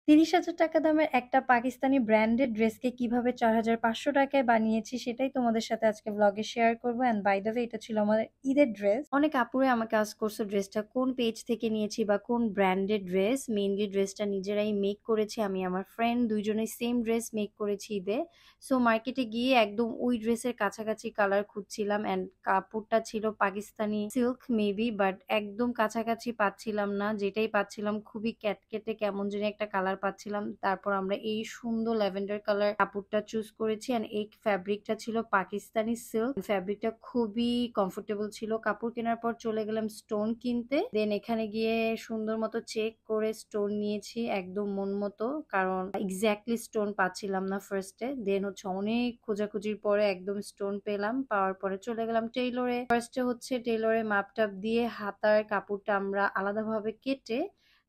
৳৩০,০০০ দামের একটা পাকিস্তানি ব্র্যান্ডেড ড্রেসকে কিভাবে ৳৪,৫০০ বানিয়েছি সেটাই তোমাদের সাথে আজকে ব্লগে শেয়ার করব। অ্যান্ড বাই দ্য ওয়ে এটা ছিল আমাদের ঈদের ড্রেস। অনেক আপুরে আমাকে আস্ক করছে ড্রেসটা কোন পেজ থেকে নিয়েছি বা কোন ব্র্যান্ডেড ড্রেস। মেইনলি ড্রেসটা নিজেরাই মেক করেছি। আমি আমার ফ্রেন্ড ২ জনেই সেম ড্রেস মেক করেছি ঈদে। সো মার্কেটে গিয়ে একদম ওই ড্রেসের কাছাকাছি কালার খুঁজছিলাম অ্যান্ড কাপড়টা ছিল পাকিস্তানি সিল্ক মেবি, বাট একদম কাছাকাছি পাচ্ছিলাম না। যেটাই পাচ্ছিলাম খুবই ক্যাটকেটে কেমন জানি একটা কালার পাচ্ছিলাম। তারপর আমরা এই সুন্দর ল্যাভেন্ডার কালার কাপড়টা চুজ করেছি অ্যান্ড এই ফ্যাব্রিকটা ছিল পাকিস্তানি সিল্ক। ফ্যাব্রিকটা খুবই কমফোর্টেবল ছিল। কাপড় কেনার পর চলে গেলাম স্টোন কিনতে। দেন এখানে গিয়ে সুন্দর মতো চেক করে স্টোন নিয়েছি একদম মন মতো, কারণ এক্স্যাক্টলি স্টোন পাচ্ছিলাম না ফার্স্টে। দেন হচ্ছে অনেক খোঁজাখুঁজির পরে একদম স্টোন পেলাম। পাওয়ার পরে চলে গেলাম টেইলরে। ফার্স্টে হচ্ছে টেইলরে মাপটাপ দিয়ে হাতার কাপড়টা আমরা আলাদাভাবে কেটে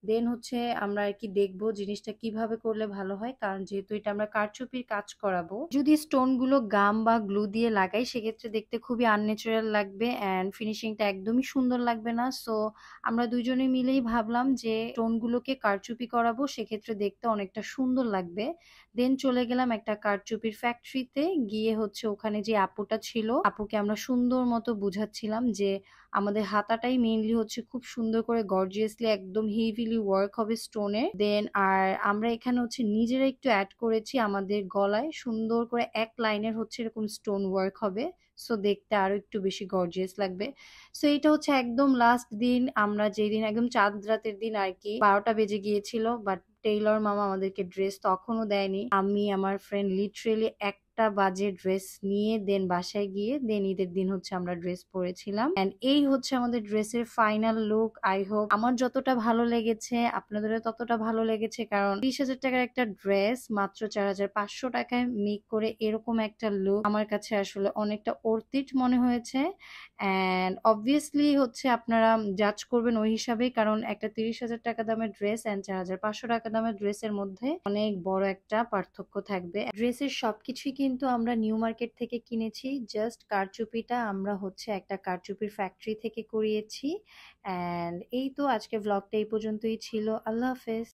দেন হচ্ছে আমরা আর কি দেখবো জিনিসটা কিভাবে করলে ভালো হয়, কারণ যেহেতু এটা আমরা কারচুপির কাজ করাবো, যদি স্টোন গুলো গাম বা গ্লু দিয়ে লাগাই সেক্ষেত্রে দেখতে খুবই আনন্যাচারাল লাগবে অ্যান্ড ফিনিশিংটা একদমই সুন্দর লাগবে না। সো আমরা দুইজনে মিলেই ভাবলাম যে স্টোন গুলোকে কারচুপি করাবো, সেক্ষেত্রে দেখতে অনেকটা সুন্দর লাগবে। দেন চলে গেলাম একটা কারচুপির ফ্যাক্টরিতে। গিয়ে হচ্ছে ওখানে যে আপুটা ছিল, আপুকে আমরা সুন্দর মতো বুঝাচ্ছিলাম যে আমাদের হাতাটাই মেইনলি হচ্ছে খুব সুন্দর করে গর্জিয়াসলি একদম হেভিলি ওয়ার্ক হবে স্টোনের। দেন আর আমরা এখানে হচ্ছে নিজেরা একটু অ্যাড করেছি, আমাদের গলায় সুন্দর করে এক লাইনের হচ্ছে এরকম স্টোন ওয়ার্ক হবে। সো দেখতে আরো একটু বেশি গর্জিয়াস লাগবে। সো এটা হচ্ছে একদম লাস্ট দিন, আমরা যেদিন একদম চাঁদ রাতের দিন আর কি, 12টা বেজে গিয়েছিল, বাট টেইলর মামা আমাদেরকে ড্রেস তখনও দেয়নি। আমি আমার ফ্রেন্ড লিটারেলি 1টা বাজে ড্রেস নিয়ে দেন বাসায় গিয়ে দেন ঈদের দিন হচ্ছে আমরা ড্রেস পরেছিলাম। এন্ড এই হচ্ছে আমাদের ড্রেসের ফাইনাল লুক। আই হোপ আমার যতটা ভালো লেগেছে আপনাদেরও ততটা ভালো লেগেছে, কারণ 30,000 টাকার একটা ড্রেস মাত্র 4,500 টাকায় মেক করে এরকম একটা লুক আমার কাছে আসলে অনেকটা অর্থিট মনে হয়েছে। অ্যান্ড অবভিয়াসলি হচ্ছে আপনারা জাজ করবেন ওই হিসাবেই, কারণ একটা 30,000 টাকা দামের ড্রেস অ্যান্ড 4,500 টাকা দামের ড্রেসের মধ্যে অনেক বড় একটা পার্থক্য থাকবে। ড্রেসের সবকিছুই কিন্তু আমরা নিউ মার্কেট থেকে কিনেছি, জাস্ট কারচুপিটা আমরা হচ্ছে একটা কারচুপির ফ্যাক্টরি থেকে করিয়েছি। অ্যান্ড এই তো আজকে ব্লগটা এই পর্যন্তই ছিল। আল্লাহ হাফেজ।